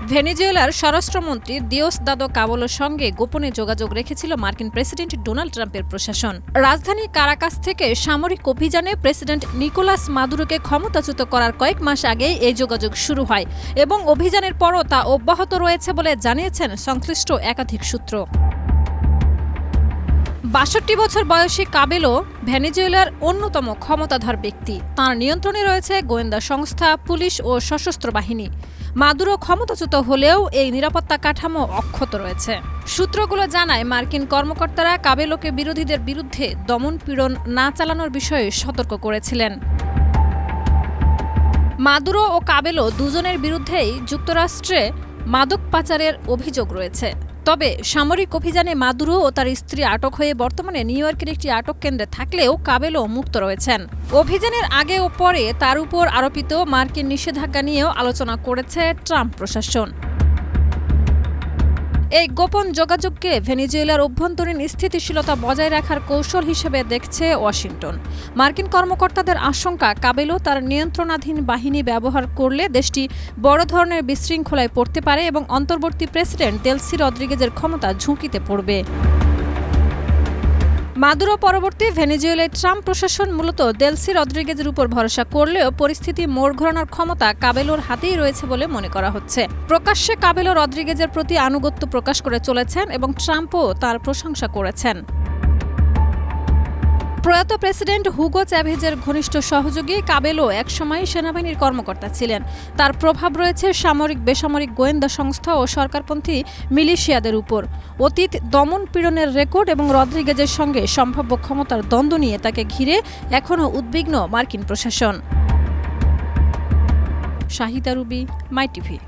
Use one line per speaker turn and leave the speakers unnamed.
ভেনেজুয়েলার স্বরাষ্ট্রমন্ত্রী দিওসদাদো কাবোলোর সঙ্গে গোপনে যোগাযোগ রেখেছিল মার্কিন প্রেসিডেন্ট ডোনাল্ড ট্রাম্পের প্রশাসন। রাজধানী কারাকাস থেকে সামরিক অভিযানে প্রেসিডেন্ট নিকোলাস মাদুরোকে ক্ষমতাচ্যুত করার কয়েক মাস আগেই এই যোগাযোগ শুরু হয় এবং অভিযানের পরও তা অব্যাহত রয়েছে বলে জানিয়েছেন সংশ্লিষ্ট একাধিক সূত্র। ৬২ বছর বয়সী কাবেলো ভেনেজুয়েলার অন্যতম ক্ষমতাধর ব্যক্তি। তাঁর নিয়ন্ত্রণে রয়েছে গোয়েন্দা সংস্থা, পুলিশ ও সশস্ত্র বাহিনী। মাদুরো ক্ষমতাচ্যুত হলেও এই নিরাপত্তা কাঠামো অক্ষত রয়েছে। সূত্রগুলো জানায়, মার্কিন কর্মকর্তারা কাবেলোকে বিরোধীদের বিরুদ্ধে দমন-পীড়ন না চালানোর বিষয়ে সতর্ক করেছিলেন। মাদুরো ও কাবেলো দুজনের বিরুদ্ধেই যুক্তরাষ্ট্রে মাদক পাচারের অভিযোগ রয়েছে। তবে সামরিক অভিযানে মাদুরো ও তার স্ত্রী আটক হয়ে বর্তমানে নিউ ইয়র্কের একটি আটক কেন্দ্রে থাকলেও কাবেলো মুক্ত রয়েছেন। অভিযানের আগে ও পরে তার উপর আরোপিত মার্কিন নিষেধাজ্ঞা নিয়েও আলোচনা করেছে ট্রাম্প প্রশাসন। এই গোপন যোগাযোগকে ভেনেজুয়েলার অভ্যন্তরীণ স্থিতিশীলতা বজায় রাখার কৌশল হিসেবে দেখছে ওয়াশিংটন। মার্কিন কর্মকর্তাদের আশঙ্কা, কাবেলো তার নিয়ন্ত্রণাধীন বাহিনী ব্যবহার করলে দেশটি বড় ধরনের বিশৃঙ্খলায় পড়তে পারে এবং অন্তর্বর্তী প্রেসিডেন্ট দেলসি রদ্রিগেজের ক্ষমতা ঝুঁকিতে পড়বে। মাদুরো পরবর্তী ভেনেজুয়েলায় ট্রাম্প প্রশাসন মূলত দেলসি রদ্রিগেজের উপর ভরসা করলেও পরিস্থিতি মোড় ঘোরানোর ক্ষমতা কাবেলোর হাতেই রয়েছে বলে মনে করা হচ্ছে। প্রকাশ্যে কাবেলো রদ্রিগেজের প্রতি আনুগত্য প্রকাশ করে চলেছেন এবং ট্রাম্পও তার প্রশংসা করেছেন। প্রয়াত প্রেসিডেন্ট হুগো চ্যাভেজের ঘনিষ্ঠ সহযোগী কাবেলো একসময় সেনাবাহিনীর কর্মকর্তা ছিলেন। তার প্রভাব রয়েছে সামরিক, বেসামরিক গোয়েন্দা সংস্থা ও সরকারপন্থী মিলিশিয়াদের উপর। অতীত দমন-পীড়নের রেকর্ড এবং রদ্রিগেজের সঙ্গে সম্ভাব্য ক্ষমতার দ্বন্দ্ব নিয়ে তাকে ঘিরে এখনও উদ্বিগ্ন মার্কিন প্রশাসন। শাহিদা রুবি, মাই টিভি।